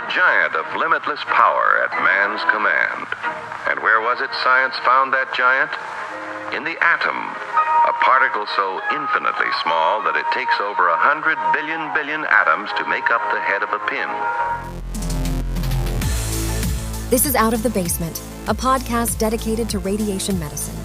giant of limitless power at man's command. And where was it science found that giant? In the atom, a particle so infinitely small that it takes over 100 billion atoms to make up the head of a pin. This is Out of the Basement, a podcast dedicated to radiation medicine.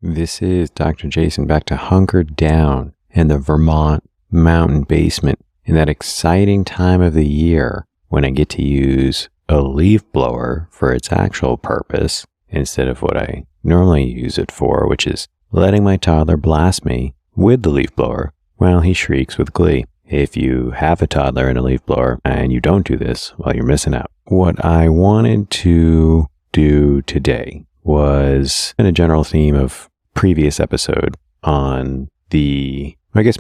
This is Dr. Jason back to hunker down in the Vermont mountain basement in that exciting time of the year when I get to use a leaf blower for its actual purpose instead of what I normally use it for, which is letting my toddler blast me with the leaf blower while he shrieks with glee. If you have a toddler and a leaf blower and you don't do this, well, you're missing out. What I wanted to do today was in a general theme of previous episode on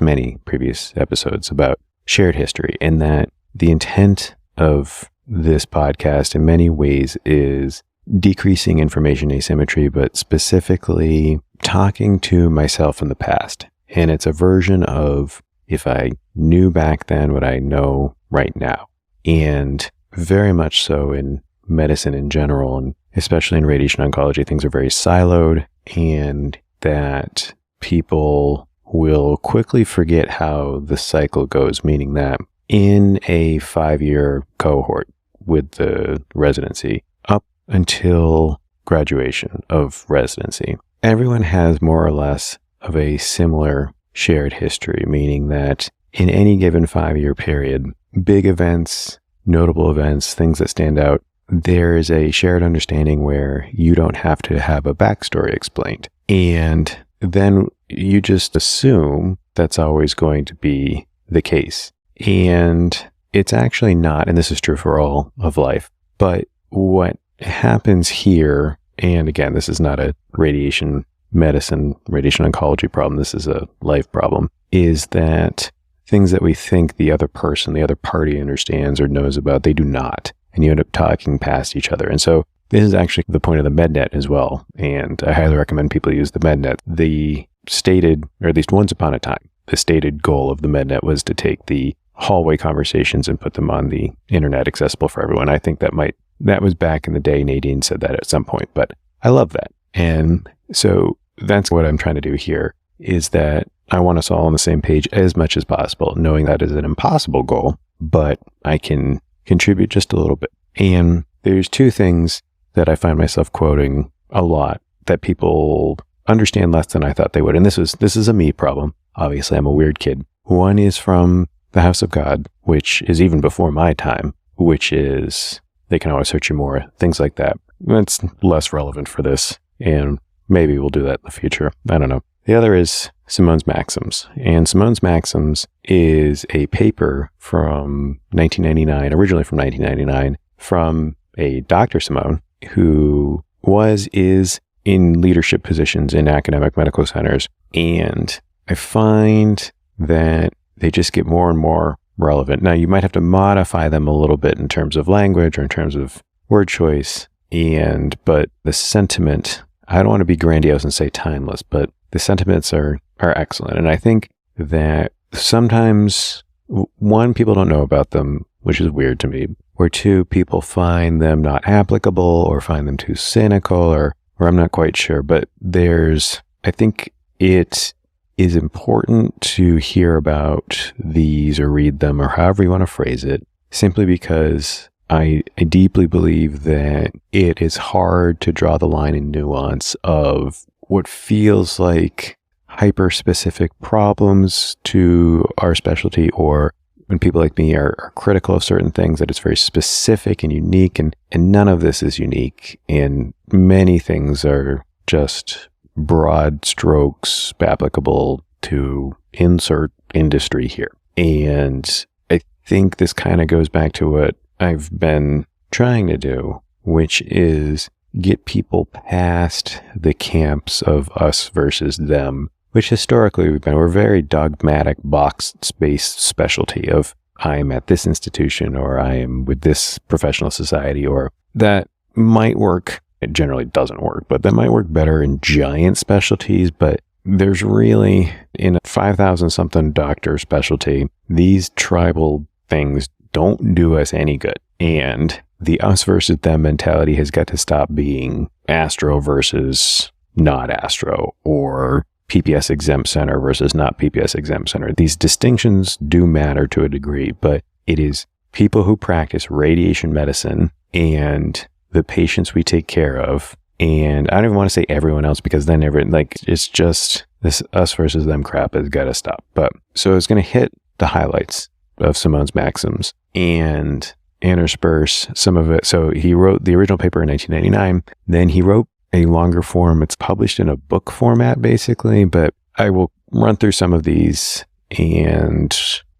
many previous episodes about shared history, and that the intent of this podcast in many ways is decreasing information asymmetry, but specifically talking to myself in the past. And it's a version of if I knew back then what I know right now. And very much so in medicine in general, and especially in radiation oncology, things are very siloed, and that people will quickly forget how the cycle goes, meaning that in a 5-year cohort with the residency up until graduation of residency, everyone has more or less of a similar shared history, meaning that in any given 5-year period, big events, notable events, things that stand out, there is a shared understanding where you don't have to have a backstory explained. And then you just assume that's always going to be the case. And it's actually not, and this is true for all of life, but what happens here, and again, this is not a radiation medicine, radiation oncology problem, this is a life problem, is that things that we think the other person, the other party understands or knows about, they do not. And you end up talking past each other. And so this is actually the point of the MedNet as well. And I highly recommend people use the MedNet. The stated, or at least once upon a time, the stated goal of the MedNet was to take the hallway conversations and put them on the internet accessible for everyone. I think that was back in the day. Nadine said that at some point, but I love that. And so that's what I'm trying to do here, is that I want us all on the same page as much as possible, knowing that is an impossible goal, but I can contribute just a little bit. And there's two things that I find myself quoting a lot that people understand less than I thought they would. And this is a me problem. Obviously, I'm a weird kid. One is from the House of God, which is even before my time, which is they can always hurt you more, things like that. It's less relevant for this, and maybe we'll do that in the future. I don't know. The other is Simone's Maxims. And Simone's Maxims is a paper from 1999, originally from 1999, from a Dr. Simone who is in leadership positions in academic medical centers. And I find that they just get more and more relevant. Now, you might have to modify them a little bit in terms of language or in terms of word choice. But the sentiment, I don't want to be grandiose and say timeless, but the sentiments are excellent. And I think that sometimes, one, people don't know about them, which is weird to me, or two, people find them not applicable or find them too cynical, or I'm not quite sure. But I think it is important to hear about these or read them or however you want to phrase it, simply because I deeply believe that it is hard to draw the line in nuance of what feels like hyper-specific problems to our specialty, or when people like me are critical of certain things, that it's very specific and unique, and none of this is unique, and many things are just broad strokes applicable to insert industry here. And I think this kind of goes back to what I've been trying to do, which is get people past the camps of us versus them, which historically we're very dogmatic box-based specialty of I am at this institution, or I am with this professional society, or that might work. It generally doesn't work, but that might work better in giant specialties. But there's really, in a 5,000 something doctor specialty, these tribal things don't do us any good. And the us versus them mentality has got to stop being Astro versus not Astro, or PPS exempt center versus not PPS exempt center. These distinctions do matter to a degree, but it is people who practice radiation medicine and the patients we take care of. And I don't even want to say everyone else, because then it's just this us versus them crap has got to stop. But so I was going to hit the highlights of Simone's Maxims and intersperse some of it. So he wrote the original paper in 1999. Then he wrote a longer form. It's published in a book format, basically, but I will run through some of these and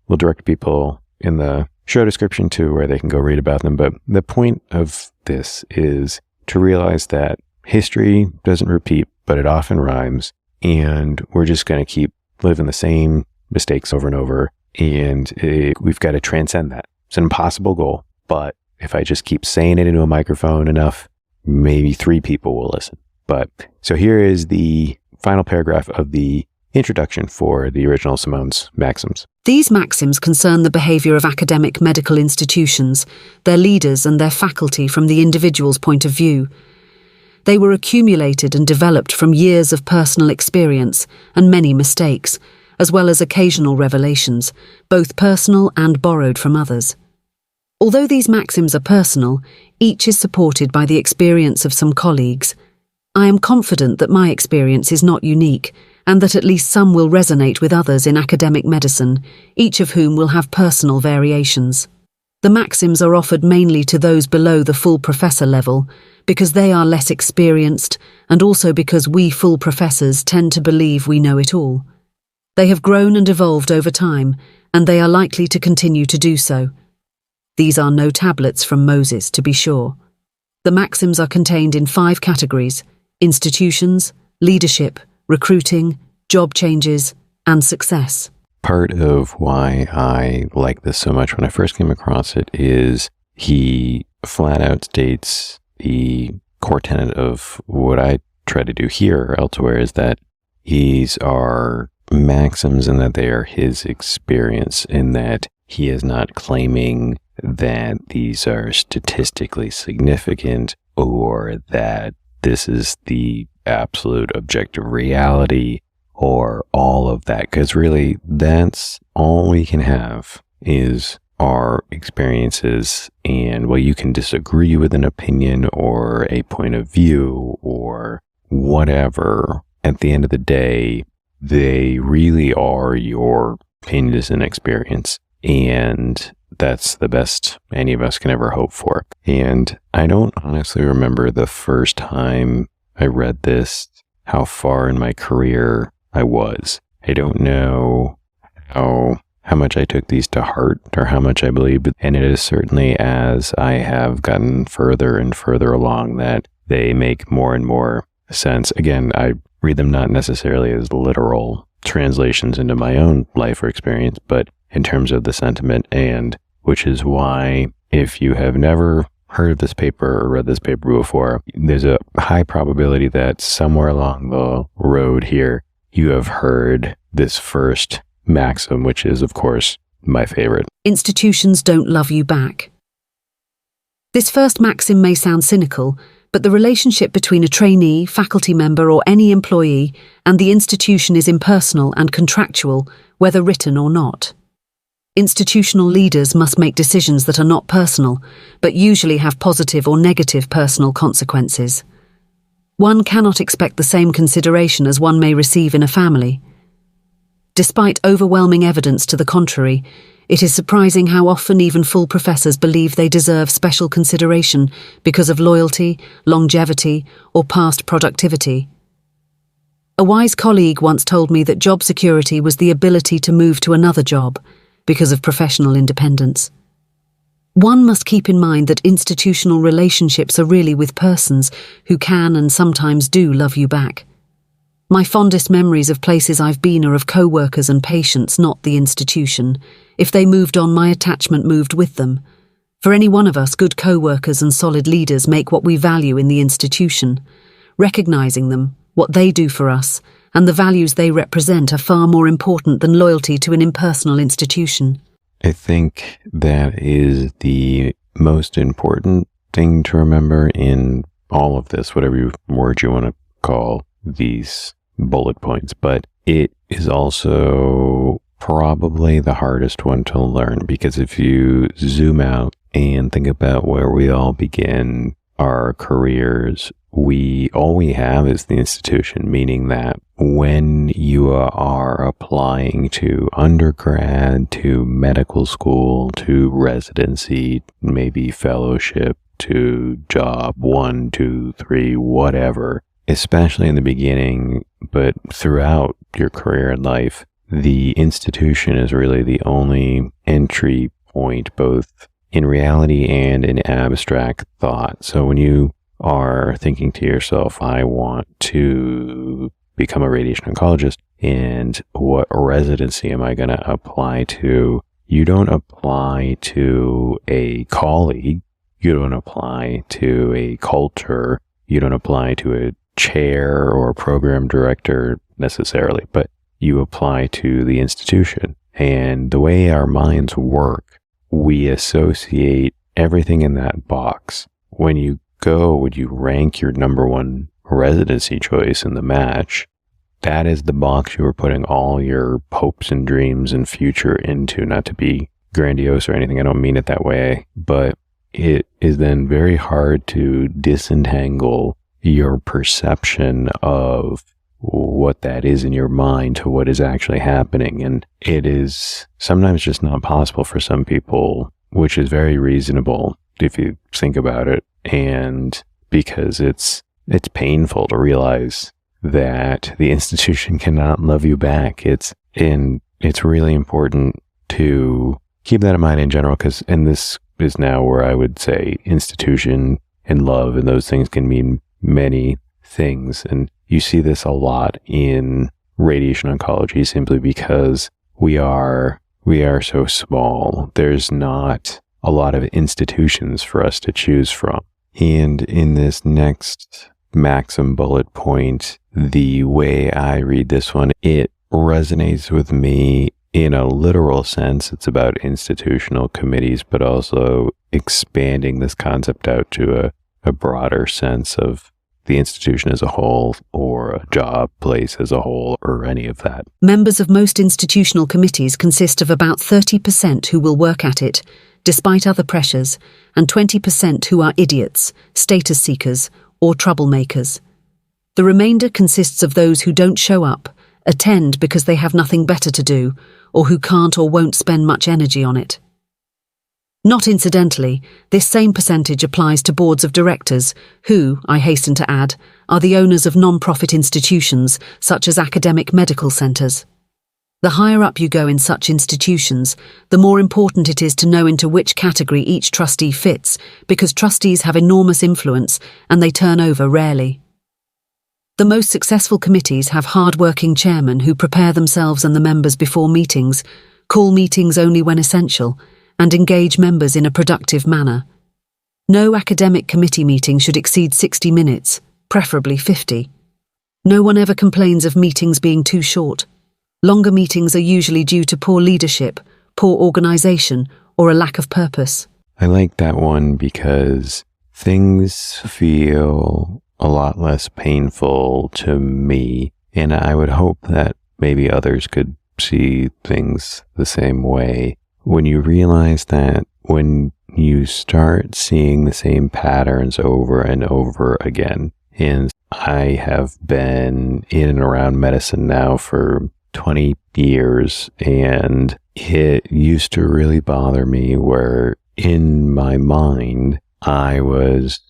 we'll direct people in the show description to where they can go read about them. But the point of this is to realize that history doesn't repeat, but it often rhymes, and we're just going to keep living the same mistakes over and over, and we've got to transcend that. It's an impossible goal, but if I just keep saying it into a microphone enough, maybe 3 people will listen. But so here is the final paragraph of the introduction for the original Simone's Maxims. These maxims concern the behavior of academic medical institutions, their leaders and their faculty from the individual's point of view. They were accumulated and developed from years of personal experience and many mistakes, as well as occasional revelations, both personal and borrowed from others. Although these maxims are personal, each is supported by the experience of some colleagues. I am confident that my experience is not unique, and that at least some will resonate with others in academic medicine, each of whom will have personal variations. The maxims are offered mainly to those below the full professor level, because they are less experienced, and also because we full professors tend to believe we know it all. They have grown and evolved over time, and they are likely to continue to do so. These are no tablets from Moses, to be sure. The maxims are contained in 5 categories: institutions, leadership, recruiting, job changes, and success. Part of why I like this so much when I first came across it is he flat out states the core tenet of what I try to do here or elsewhere, is that these are maxims and that they are his experience, in that he is not claiming that these are statistically significant or that this is the absolute objective reality or all of that, because really that's all we can have is our experiences. And while you can disagree with an opinion or a point of view or whatever, at the end of the day, they really are your opinions and experience. And that's the best any of us can ever hope for. And I don't honestly remember the first time I read this, how far in my career I was. I don't know how much I took these to heart or how much I believed. And it is certainly as I have gotten further and further along that they make more and more sense. Again, I read them not necessarily as literal translations into my own life or experience, but in terms of the sentiment, and which is why if you have never heard of this paper or read this paper before, there's a high probability that somewhere along the road here, you have heard this first maxim, which is, of course, my favorite. Institutions don't love you back. This first maxim may sound cynical, but the relationship between a trainee, faculty member, or any employee and the institution is impersonal and contractual, whether written or not. Institutional leaders must make decisions that are not personal, but usually have positive or negative personal consequences. One cannot expect the same consideration as one may receive in a family. Despite overwhelming evidence to the contrary, it is surprising how often even full professors believe they deserve special consideration because of loyalty, longevity, or past productivity. A wise colleague once told me that job security was the ability to move to another job because of professional independence. One must keep in mind that institutional relationships are really with persons who can and sometimes do love you back. My fondest memories of places I've been are of co-workers and patients, not the institution. If they moved on, my attachment moved with them. For any one of us, good co-workers and solid leaders make what we value in the institution. Recognizing them, what they do for us, and the values they represent are far more important than loyalty to an impersonal institution. I think that is the most important thing to remember in all of this, whatever word you want to call these bullet points, but it is also probably the hardest one to learn, because if you zoom out and think about where we all begin our careers, all we have is the institution, meaning that when you are applying to undergrad, to medical school, to residency, maybe fellowship, to job 1, 2, 3, whatever, especially in the beginning, but throughout your career and life, the institution is really the only entry point, both in reality and in abstract thought. So when you are thinking to yourself, I want to become a radiation oncologist, and what residency am I going to apply to? You don't apply to a colleague. You don't apply to a culture. You don't apply to a chair or a program director necessarily, but you apply to the institution. And the way our minds work, we associate everything in that box. When you rank your number one residency choice in the match, that is the box you are putting all your hopes and dreams and future into. Not to be grandiose or anything, I don't mean it that way, but it is then very hard to disentangle your perception of what that is in your mind to what is actually happening. And it is sometimes just not possible for some people, which is very reasonable if you think about it. And because it's painful to realize that the institution cannot love you back. It's really important to keep that in mind in general, and this is now where I would say institution and love and those things can mean many things. And you see this a lot in radiation oncology simply because we are so small. There's not a lot of institutions for us to choose from. And in this next Maxim bullet point, the way I read this one, it resonates with me in a literal sense. It's about institutional committees, but also expanding this concept out to a broader sense of the institution as a whole, or a job place as a whole, or any of that. Members of most institutional committees consist of about 30% who will work at it, despite other pressures, and 20% who are idiots, status seekers, or troublemakers. The remainder consists of those who don't show up, attend because they have nothing better to do, or who can't or won't spend much energy on it. Not incidentally, this same percentage applies to boards of directors who, I hasten to add, are the owners of non-profit institutions such as academic medical centres. The higher up you go in such institutions, the more important it is to know into which category each trustee fits, because trustees have enormous influence and they turn over rarely. The most successful committees have hard-working chairmen who prepare themselves and the members before meetings, call meetings only when essential, and engage members in a productive manner. No academic committee meeting should exceed 60 minutes, preferably 50. No one ever complains of meetings being too short. Longer meetings are usually due to poor leadership, poor organisation, or a lack of purpose. I like that one because things feel a lot less painful to me, and I would hope that maybe others could see things the same way. When you realize that when you start seeing the same patterns over and over again, and I have been in and around medicine now for 20 years, and it used to really bother me where in my mind I was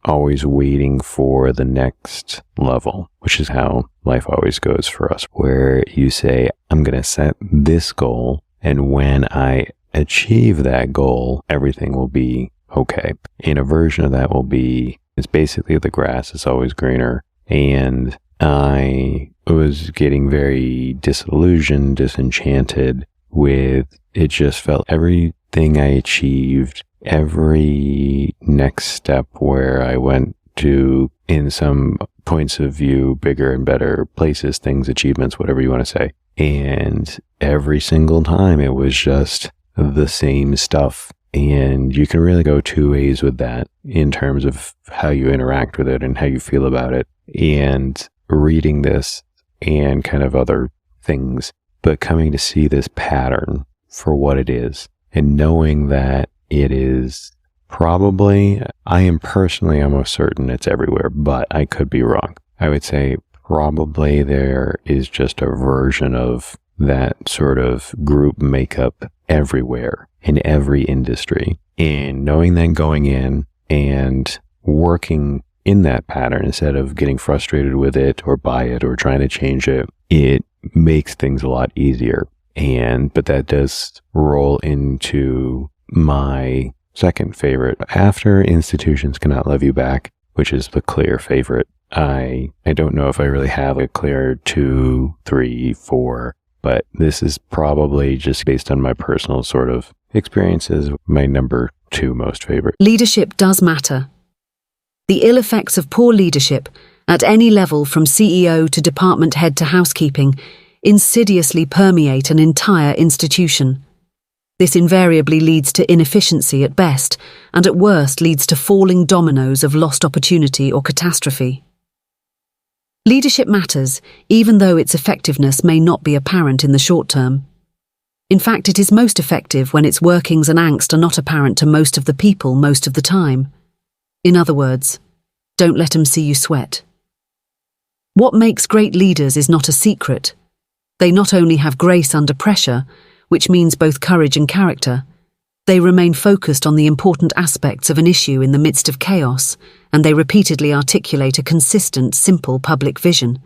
always waiting for the next level, which is how life always goes for us, where you say, I'm going to set this goal, and when I achieve that goal, everything will be okay. And a version of that will be, it's basically the grass is always greener. And I was getting very disillusioned, disenchanted with it. Just felt everything I achieved, every next step where I went to, in some points of view, bigger and better places, things, achievements, whatever you want to say. And every single time it was just the same stuff. And you can really go two ways with that in terms of how you interact with it and how you feel about it. And reading this and kind of other things, but coming to see this pattern for what it is and knowing that it is probably, I am personally almost certain it's everywhere, but I could be wrong. I would say probably there is just a version of that sort of group makeup everywhere in every industry. And knowing that going in and working in that pattern instead of getting frustrated with it or by it or trying to change it, it makes things a lot easier. But that does roll into my second favorite. After Institutions Cannot Love You Back, which is the clear favorite, I don't know if I really have a clear 2, 3, 4, but this is probably just based on my personal sort of experiences, my number 2 most favorite. Leadership does matter. The ill effects of poor leadership, at any level from CEO to department head to housekeeping, insidiously permeate an entire institution. This invariably leads to inefficiency at best, and at worst leads to falling dominoes of lost opportunity or catastrophe. Leadership matters, even though its effectiveness may not be apparent in the short term. In fact, it is most effective when its workings and angst are not apparent to most of the people most of the time. In other words, don't let them see you sweat. What makes great leaders is not a secret. They not only have grace under pressure, which means both courage and character, they remain focused on the important aspects of an issue in the midst of chaos, and they repeatedly articulate a consistent, simple public vision.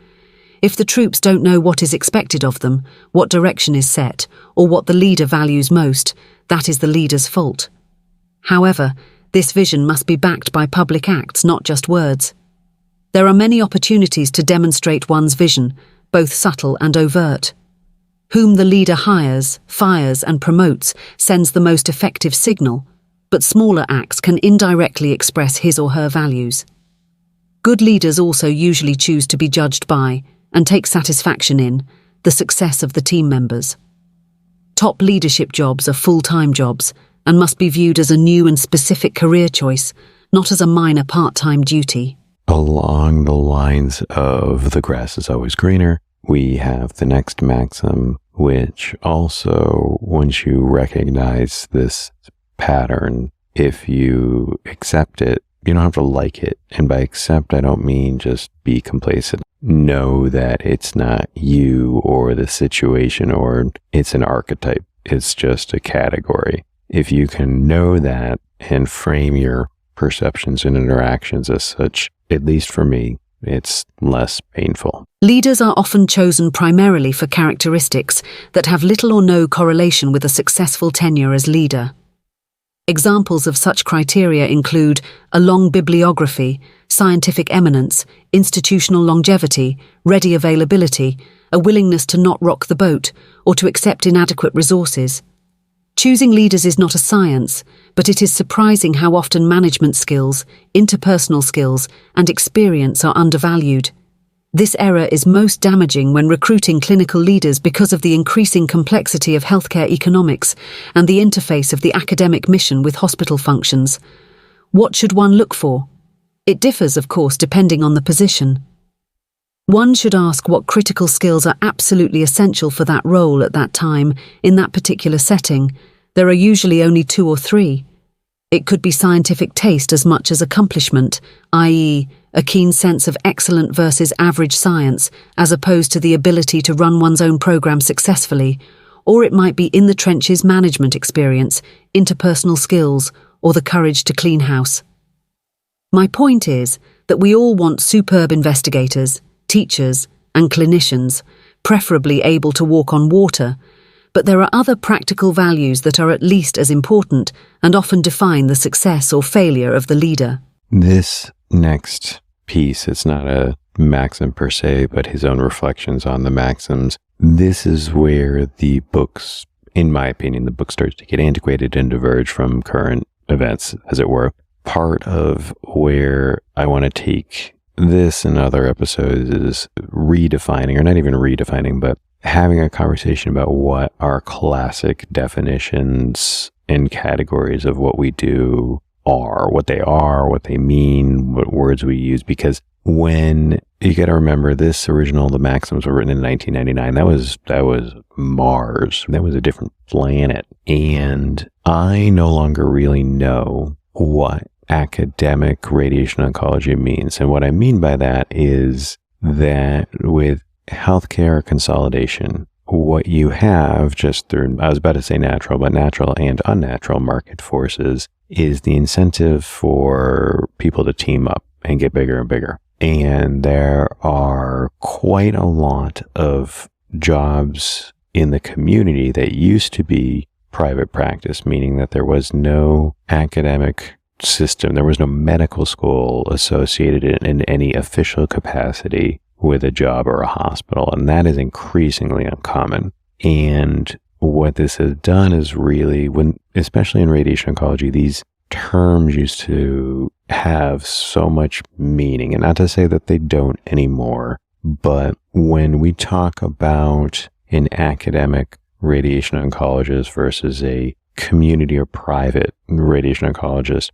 If the troops don't know what is expected of them, what direction is set, or what the leader values most, that is the leader's fault. However, this vision must be backed by public acts, not just words. There are many opportunities to demonstrate one's vision, both subtle and overt. Whom the leader hires, fires, and promotes sends the most effective signal, but smaller acts can indirectly express his or her values. Good leaders also usually choose to be judged by, and take satisfaction in, the success of the team members. Top leadership jobs are full-time jobs, and must be viewed as a new and specific career choice, not as a minor part-time duty. Along the lines of the grass is always greener, we have the next maxim, which also, once you recognize this pattern, if you accept it, you don't have to like it. And by accept, I don't mean just be complacent. Know that it's not you or the situation or it's an archetype. It's just a category. If you can know that and frame your perceptions and interactions as such, at least for me, it's less painful. Leaders are often chosen primarily for characteristics that have little or no correlation with a successful tenure as leader. Examples of such criteria include a long bibliography, scientific eminence, institutional longevity, ready availability, a willingness to not rock the boat, or to accept inadequate resources. Choosing leaders is not a science, but it is surprising how often management skills, interpersonal skills, and experience are undervalued. This error is most damaging when recruiting clinical leaders because of the increasing complexity of healthcare economics and the interface of the academic mission with hospital functions. What should one look for? It differs, of course, depending on the position. One should ask what critical skills are absolutely essential for that role at that time, in that particular setting. There are usually only 2 or 3. It could be scientific taste as much as accomplishment, i.e., a keen sense of excellent versus average science, as opposed to the ability to run one's own program successfully, or it might be in the trenches management experience, interpersonal skills, or the courage to clean house. My point is that we all want superb investigators, teachers, and clinicians, preferably able to walk on water, but there are other practical values that are at least as important and often define the success or failure of the leader. This next piece, it's not a maxim per se, but his own reflections on the maxims. This is where the books, in my opinion, the book starts to get antiquated and diverge from current events, as it were. part of where I want to take this and other episodes is redefining, or not even redefining, but having a conversation about what our classic definitions and categories of what we do are, what they mean, what words we use. Because when you got to remember, this original, the Maxims, were written in 1999. That was Mars. That was a different planet. And I no longer really know what academic radiation oncology means. And what I mean by that is that with healthcare consolidation, what you have just through, I was about to say natural, but natural and unnatural market forces, is the incentive for people to team up and get bigger and bigger. And there are quite a lot of jobs in the community that used to be private practice, meaning that there was no academic system, there was no medical school associated in any official capacity with a job or a hospital. And that is increasingly uncommon. And what this has done is really, especially in radiation oncology, these terms used to have so much meaning, and not to say that they don't anymore, but when we talk about an academic radiation oncologist versus a community or private radiation oncologist,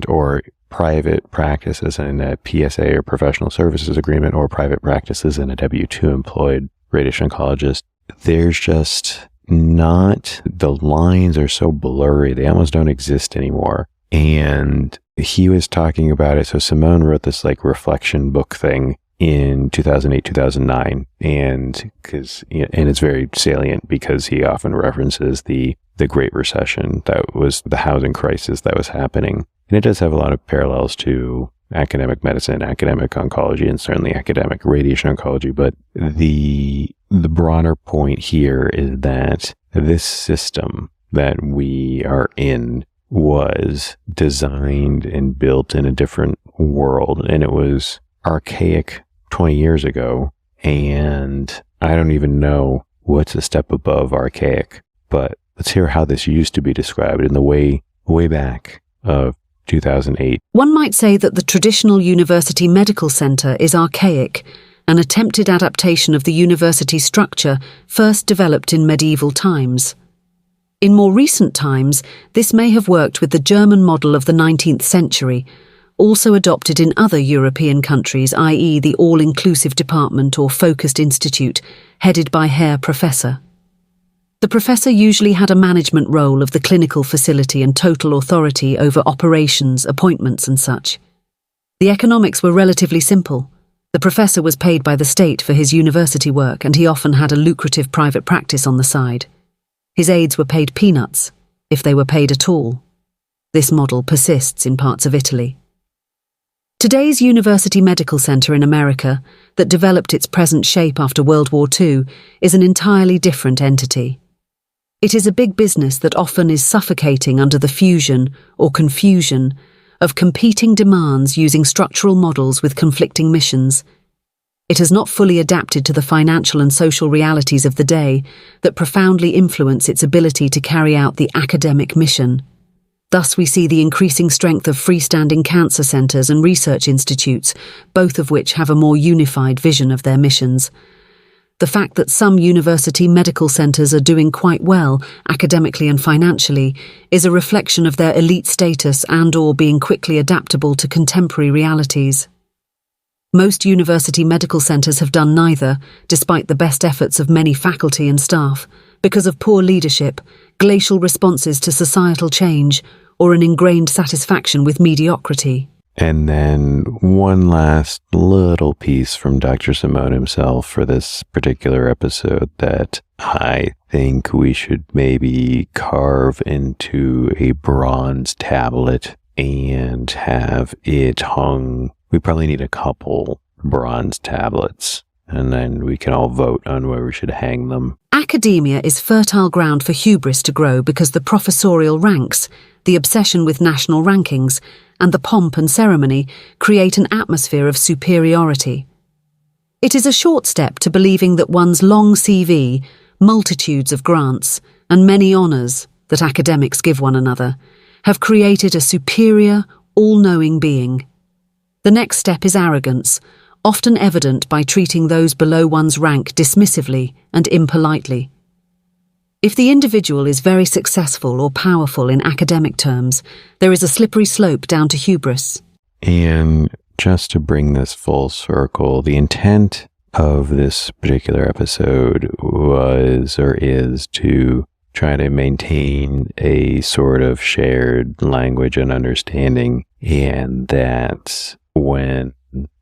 or private practices in a PSA or professional services agreement, or private practices in a W-2 employed radiation oncologist, there's just not, the lines are so blurry, they almost don't exist anymore. And he was talking about it. So Simone wrote this like reflection book thing in 2008, 2009. And it's very salient because he often references the Great Recession, that was the housing crisis that was happening. And it does have a lot of parallels to academic medicine, academic oncology, and certainly academic radiation oncology. But the broader point here is that this system that we are in was designed and built in a different world, and it was archaic 20 years ago. And I don't even know what's a step above archaic, but let's hear how this used to be described in the way back of 2008. One might say that the traditional university medical center is archaic, an attempted adaptation of the university structure first developed in medieval times. In more recent times, this may have worked with the German model of the 19th century, also adopted in other European countries, i.e. the all-inclusive department or focused institute, headed by Herr Professor. The professor usually had a management role of the clinical facility and total authority over operations, appointments and such. The economics were relatively simple. The professor was paid by the state for his university work, and he often had a lucrative private practice on the side. His aides were paid peanuts, if they were paid at all. This model persists in parts of Italy. Today's University Medical Center in America, that developed its present shape after World War II, is an entirely different entity. It is a big business that often is suffocating under the fusion or confusion of competing demands using structural models with conflicting missions. It has not fully adapted to the financial and social realities of the day that profoundly influence its ability to carry out the academic mission. Thus, we see the increasing strength of freestanding cancer centers and research institutes, both of which have a more unified vision of their missions. The fact that some university medical centers are doing quite well, academically and financially, is a reflection of their elite status and/or being quickly adaptable to contemporary realities. Most university medical centers have done neither, despite the best efforts of many faculty and staff, because of poor leadership, glacial responses to societal change, or an ingrained satisfaction with mediocrity. And then one last little piece from Dr. Simone himself for this particular episode that I think we should maybe carve into a bronze tablet and have it hung. We probably need a couple bronze tablets, and then we can all vote on where we should hang them. Academia is fertile ground for hubris to grow because the professorial ranks, the obsession with national rankings, and the pomp and ceremony create an atmosphere of superiority. It is a short step to believing that one's long CV, multitudes of grants, and many honours that academics give one another have created a superior, all-knowing being. The next step is arrogance, often evident by treating those below one's rank dismissively and impolitely. If the individual is very successful or powerful in academic terms, there is a slippery slope down to hubris. And just to bring this full circle, the intent of this particular episode was or is to try to maintain a sort of shared language and understanding, and that when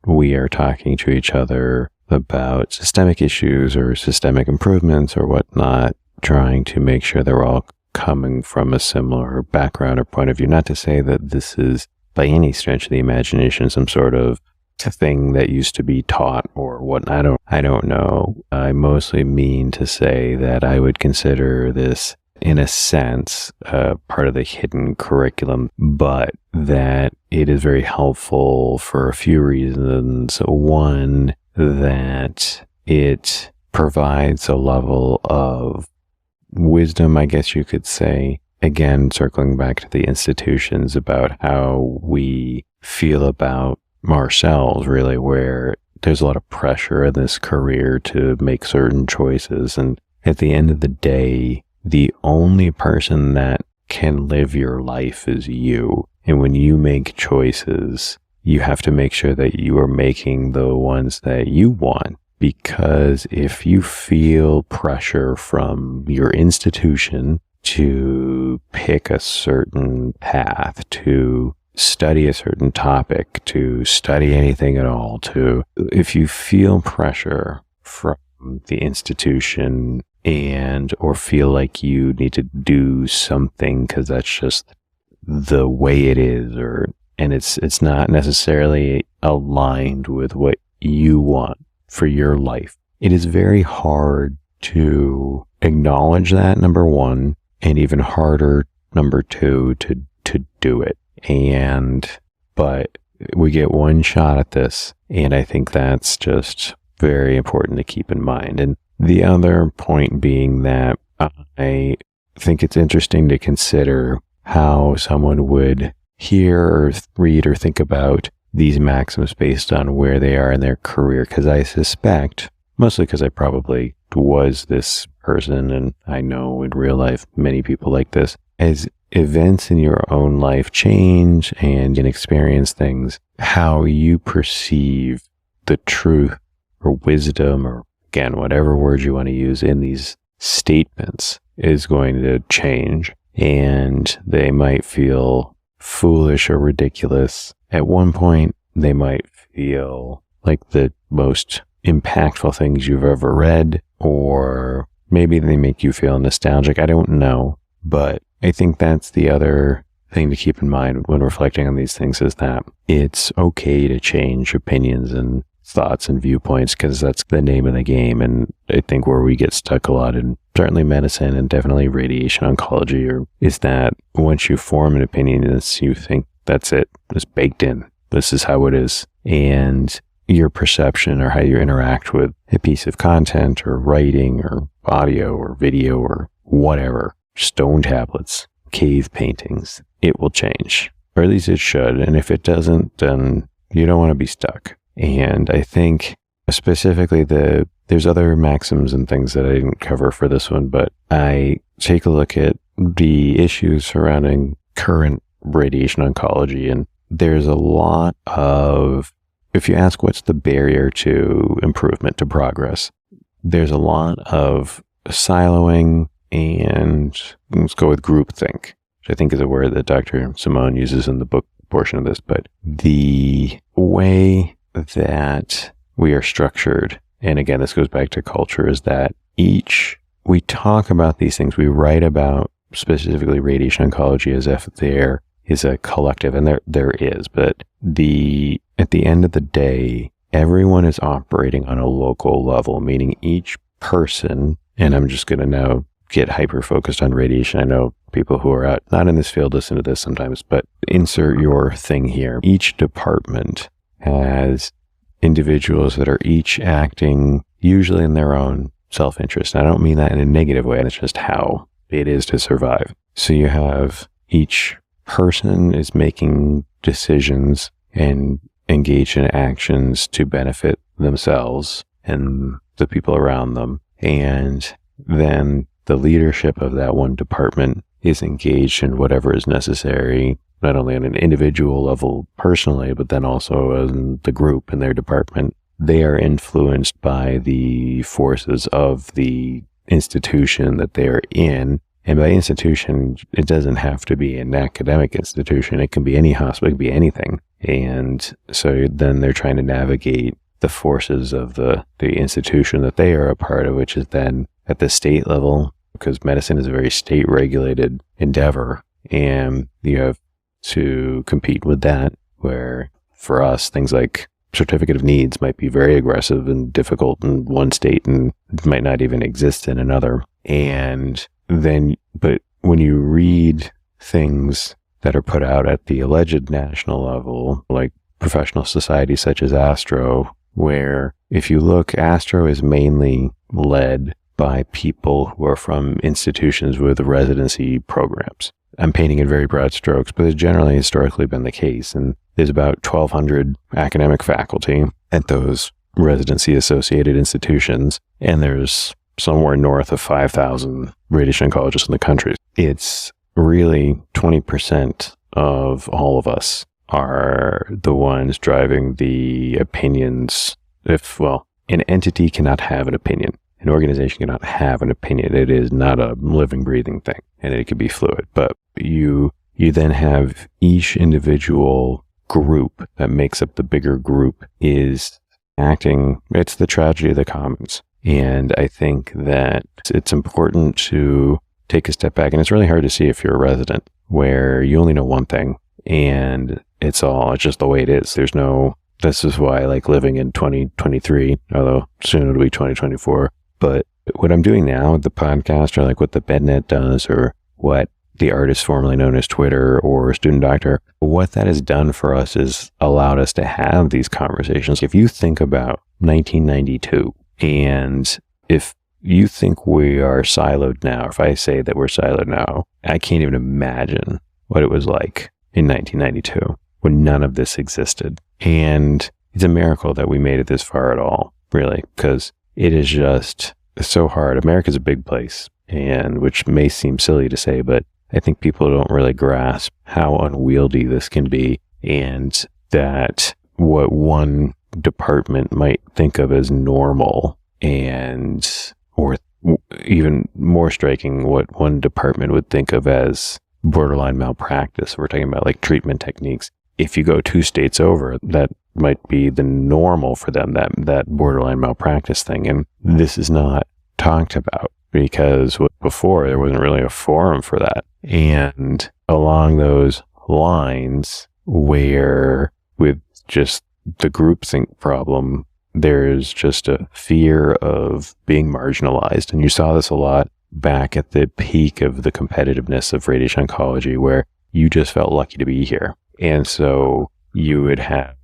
we are talking to each other about systemic issues or systemic improvements or whatnot, trying to make sure they're all coming from a similar background or point of view. Not to say that this is by any stretch of the imagination some sort of thing that used to be taught or what. I don't know. I mostly mean to say that I would consider this, in a sense, part of the hidden curriculum, but that it is very helpful for a few reasons. One, that it provides a level of wisdom, I guess you could say, again, circling back to the institutions, about how we feel about ourselves, really, where there's a lot of pressure in this career to make certain choices. And at the end of the day, the only person that can live your life is you. And when you make choices, you have to make sure that you are making the ones that you want. Because if you feel pressure from your institution to pick a certain path, to study a certain topic, to study anything at all, if you feel pressure from the institution or feel like you need to do something because that's just the way it is, and it's not necessarily aligned with what you want for your life, it is very hard to acknowledge that, number one, and even harder, number two, to do it. But we get one shot at this, and I think that's just very important to keep in mind. And the other point being that I think it's interesting to consider how someone would hear or read or think about these maxims based on where they are in their career, because I suspect, mostly because I probably was this person, and I know in real life many people like this, as events in your own life change and you experience things, how you perceive the truth or wisdom, or again, whatever words you want to use in these statements, is going to change. And they might feel foolish or ridiculous. At one point, they might feel like the most impactful things you've ever read, or maybe they make you feel nostalgic. I don't know. But I think that's the other thing to keep in mind when reflecting on these things, is that it's okay to change opinions and thoughts and viewpoints, because that's the name of the game. And I think where we get stuck a lot, in certainly medicine and definitely radiation oncology, is that once you form an opinion, you think that's it, it's baked in, this is how it is. And your perception or how you interact with a piece of content or writing or audio or video or whatever, stone tablets, cave paintings, it will change, or at least it should. And if it doesn't, then you don't want to be stuck. And I think specifically there's other maxims and things that I didn't cover for this one, but I take a look at the issues surrounding current radiation oncology, and there's a lot of, if you ask what's the barrier to improvement, to progress, there's a lot of siloing, and let's go with groupthink, which I think is a word that Dr. Simone uses in the book portion of this. But the way that we are structured, and again, this goes back to culture, is that we talk about these things, we write about specifically radiation oncology as if there is a collective, and there is, but at the end of the day, everyone is operating on a local level, meaning each person, and I'm just going to now get hyper-focused on radiation. I know people who are not in this field listen to this sometimes, but insert your thing here. Each department has individuals that are each acting usually in their own self-interest. And I don't mean that in a negative way. It's just how it is to survive. So you have each person is making decisions and engage in actions to benefit themselves and the people around them, and then the leadership of that one department is engaged in whatever is necessary, not only on an individual level personally, but then also in the group in their department. They are influenced by the forces of the institution that they're in. And by institution, it doesn't have to be an academic institution. It can be any hospital, it can be anything. And so then they're trying to navigate the forces of the institution that they are a part of, which is then at the state level, because medicine is a very state-regulated endeavor, and you have to compete with that, where for us, things like certificate of needs might be very aggressive and difficult in one state and might not even exist in another. And then, but when you read things that are put out at the alleged national level, like professional societies such as Astro, where if you look, Astro is mainly led by people who are from institutions with residency programs. I'm painting in very broad strokes, but it's generally historically been the case. And there's about 1,200 academic faculty at those residency associated institutions, and there's somewhere north of 5,000 radiation oncologists in the country. It's really 20% of all of us are the ones driving the opinions. An entity cannot have an opinion. An organization cannot have an opinion. It is not a living, breathing thing, and it could be fluid. But you then have each individual group that makes up the bigger group is acting. It's the tragedy of the commons. And I think that it's important to take a step back. And it's really hard to see if you're a resident, where you only know one thing, and it's just the way it is. This is why I like living in 2023, although soon it'll be 2024. But what I'm doing now with the podcast, or like what the BedNet does, or what the artist formerly known as Twitter or Student Doctor, what that has done for us is allowed us to have these conversations. If you think about 1992, and if you think we are siloed now, if I say that we're siloed now, I can't even imagine what it was like in 1992 when none of this existed. And it's a miracle that we made it this far at all, really, because it is just so hard. America's a big place, and which may seem silly to say, but I think people don't really grasp how unwieldy this can be, and that what one department might think of as normal, or even more striking, what one department would think of as borderline malpractice. We're talking about like treatment techniques. If you go 2 states over, that might be the normal for them, that borderline malpractice thing. And this is not talked about because before there wasn't really a forum for that. And along those lines, where with just the groupthink problem, there's just a fear of being marginalized. And you saw this a lot back at the peak of the competitiveness of radiation oncology, where you just felt lucky to be here. And so you would have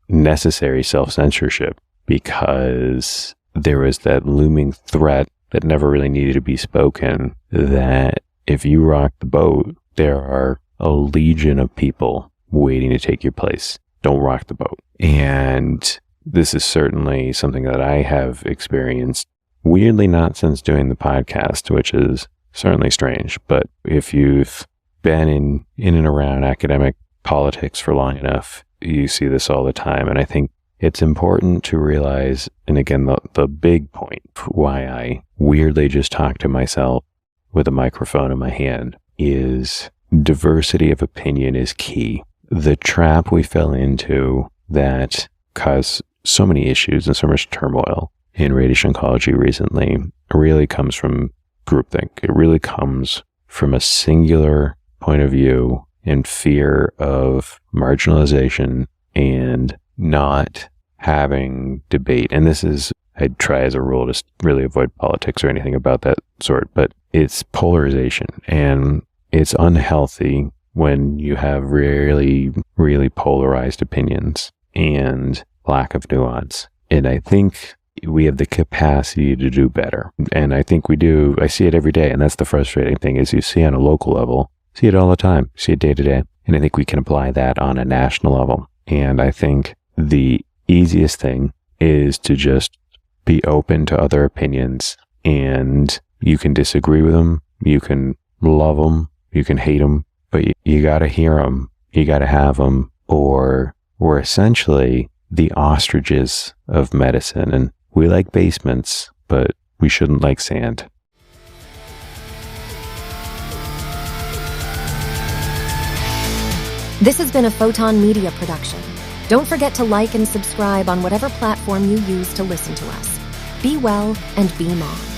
necessary self-censorship because there was that looming threat that never really needed to be spoken, that if you rock the boat, there are a legion of people waiting to take your place. Don't rock the boat. And this is certainly something that I have experienced, weirdly not since doing the podcast, which is certainly strange. But if you've been in and around academic politics for long enough, you see this all the time. And I think it's important to realize, and again, the big point why I weirdly just talk to myself with a microphone in my hand is diversity of opinion is key. The trap we fell into that caused so many issues and so much turmoil in radiation oncology recently really comes from groupthink. It really comes from a singular point of view and fear of marginalization and not having debate. And this is, I try as a rule to really avoid politics or anything about that sort, but it's polarization, and it's unhealthy when you have really, really polarized opinions and lack of nuance. And I think we have the capacity to do better. And I think we do. I see it every day. And that's the frustrating thing, is you see on a local level See it all the time, see it day to day. And I think we can apply that on a national level. And I think the easiest thing is to just be open to other opinions, and you can disagree with them, you can love them, you can hate them, but you got to hear them, you got to have them, or we're essentially the ostriches of medicine. And we like basements, but we shouldn't like sand. This has been a Photon Media production. Don't forget to like and subscribe on whatever platform you use to listen to us. Be well and beam on.